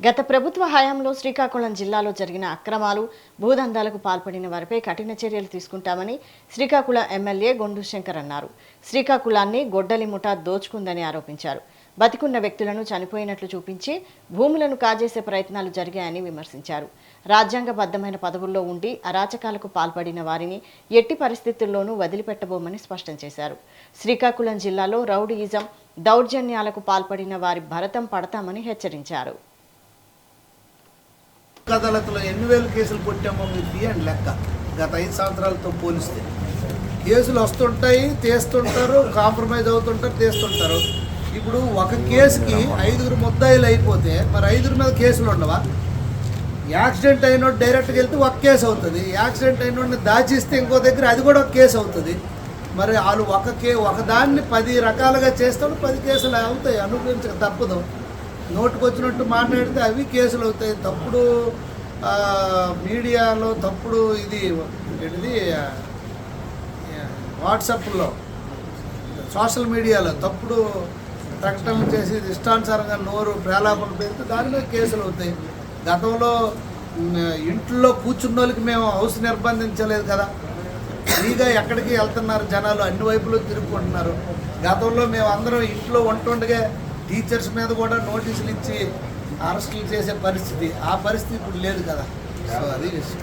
గత ప్రభుత్వ హయాంలో శ్రీకాకుళం జిల్లాలో జరిగిన అక్రమాలు, భూదందాలకు పాల్పడిన వారిపై కఠిన చర్యలు తీసుకుంటామని శ్రీకాకుళం ఎమ్మెల్యే గొండు శంకర్ అన్నారు. శ్రీకాకుళాన్ని గొడ్డలి ముఠా దోచుకుందని ఆరోపించారు. బతికున్న వ్యక్తులను చనిపోయినట్లు చూపించి భూములను కాజేసే ప్రయత్నాలు జరిగాయని విమర్శించారు. రాజ్యాంగబద్ధమైన పదవుల్లో ఉండి అరాచకాలకు పాల్పడిన వారిని ఎట్టి పరిస్థితుల్లోనూ వదిలిపెట్టబోమని స్పష్టం చేశారు. శ్రీకాకుళం జిల్లాలో రౌడీయిజం, దౌర్జన్యాలకు పాల్పడిన వారి భరతం పడతామని హెచ్చరించారు. అదాలత్లో ఎన్ని వేల కేసులు కొట్టామో మీరు తీయండి లెక్క. గత 5 సంవత్సరాలతో పోలిస్తే కేసులు వస్తుంటాయి, తీస్తుంటారు, కాంప్రమైజ్ అవుతుంటారు, తీస్తుంటారు. ఇప్పుడు ఒక కేసుకి 5 ముద్దాయిలు అయిపోతే మరి 5 మీద కేసులు ఉండవా? యాక్సిడెంట్ అయినోడు డైరెక్ట్గా వెళ్తే ఒక కేసు అవుతుంది, యాక్సిడెంట్ అయినోడిని దాచిస్తే ఇంకో దగ్గర అది కూడా ఒక కేసు అవుతుంది. మరి వాళ్ళు ఒకదాన్ని 10 రకాలుగా చేస్తాడు, 10 కేసులు అవుతాయి, అనుభవించక తప్పదు. నోటుకు వచ్చినట్టు మాట్లాడితే అవి కేసులు అవుతాయి. తప్పుడు మీడియాలో తప్పుడు ఇది వాట్సాప్లో, సోషల్ మీడియాలో తప్పుడు ప్రకటనలు చేసి ఇష్టానుసారంగా నోరు ప్రేలాపన పెడితే దాని మీద కేసులు అవుతాయి. గతంలో ఇంట్లో కూర్చున్న వాళ్ళకి మేము హౌస్ నిర్బంధించలేదు కదా. ఫ్రీగా ఎక్కడికి వెళ్తున్నారు జనాలు, అన్ని వైపులు తిరుగుకుంటున్నారు. గతంలో మేము అందరం ఇంట్లో ఉంటుండగా టీచర్స్ మీద కూడా నోటీసులు ఇచ్చి అరెస్టులు చేసే పరిస్థితి, ఆ పరిస్థితి ఇప్పుడు లేదు కదా. సో అది విషయం.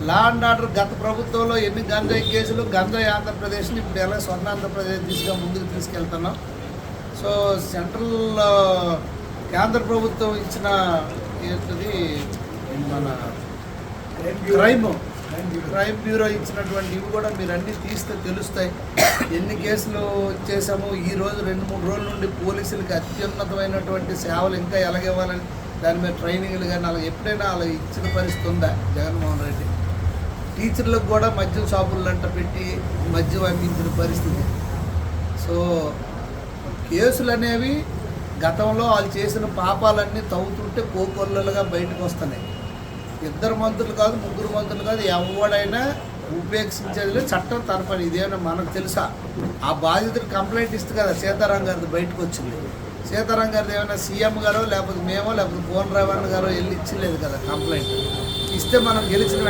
లా అండ్ ఆర్డర్ గత ప్రభుత్వంలో ఎన్ని గంజాయి కేసులు, గంజాయి ఆంధ్రప్రదేశ్ని ఇప్పుడు ఎలా స్వర్ణ ఆంధ్రప్రదేశ్ ముందుకు తీసుకెళ్తున్నాం. సో సెంట్రల్ కేంద్ర ప్రభుత్వం ఇచ్చిన ఏంటది మన క్రైమ్ బ్యూరో ఇచ్చినటువంటి ఇవి కూడా మీరు అన్నీ తీస్తే తెలుస్తాయి. ఎన్ని కేసులు చేసామో ఈ రోజు 2-3 రోజుల నుండి పోలీసులకి అత్యున్నతమైనటువంటి సేవలు ఇంకా ఎలాగివ్వాలని దాని మీద ట్రైనింగ్లు కానీ అలా ఎప్పుడైనా అలా ఇచ్చిన పరిస్థితి ఉందా జగన్మోహన్ రెడ్డి? టీచర్లకు కూడా మద్యం షాపులంట పెట్టి మద్యం అందించిన పరిస్థితి. సో కేసులు అనేవి గతంలో వాళ్ళు చేసిన పాపాలన్నీ తవ్వుతుంటే కోకొల్లలుగా బయటకు వస్తున్నాయి. 2 మంత్రులు కాదు, 3 మంత్రులు కాదు, ఎవడైనా ఉపేక్షించేది చట్టం తరపని. ఇదేమైనా మనకు తెలుసా? ఆ బాధితుడు కంప్లైంట్ ఇస్తుంది కదా, సీతారాం గారిది బయటకు వచ్చింది. సీతారాం గారిది ఏమైనా సీఎం గారో లేకపోతే మేమో లేకపోతే కోన రేవణ్ గారో వెళ్ళి ఇచ్చలేదు కదా కంప్లైంట్. ఇస్తే మనం గెలిచిన